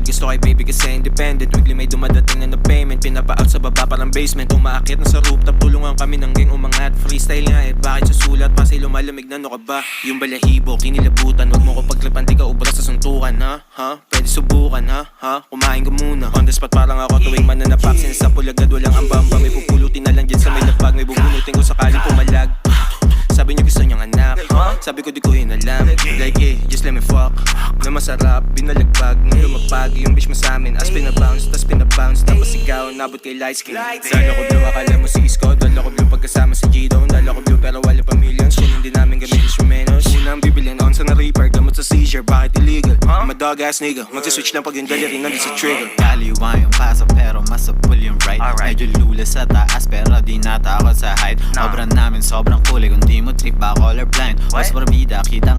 gusto kay baby kasi independent. Weekly may dumadating na payment. Pinapa-out sa baba parang basement. Umaakit na sa rooftop, tulungan kami ng gang umangat. Freestyle nga eh, bakit susulat pa sa'yo lumalamig na no ka ba? Yung balahibo, kinilabutan. Huwag mo ko paglapan, di ka ubra sa suntukan. Ha? Pwede subukan, ha? Kumain ka muna. On the spot parang ako tuwing mananapak. Sinasapul agad, walang ambamba. May pupulutin na lang dyan sa may lapag. May bubunutin ko sakaling pumalag. Sabi niyo gusto niyang anak, sabi ko di ko inalam. Like just let me fuck. Na masarap, binalagbag, nung lumagpag. Yung bitch mo sa'min, as pinabounce, tas pinabounce. Tapos sigaw, nabot kay light skin. Dala ko blue, akala mo si Isko. Dala ko blue pagkasama sa G-Dome. Dala ko blue pero wala pa millions. Kung hindi namin gamit instrumentos. Unang bibilin on sa na Reaper, gamot sa seizure, bakit illegal? I'm a dog ass nigga, magsiswitch lang pag yung dali rin nandun sa trigger. Kaliwa yung pasa pero masapul yung right. Medyo lula sa taas pero di natakot sa height. Obra namin sobrang kulay, kung di mo trip ba colorblind. Was barbida, kitang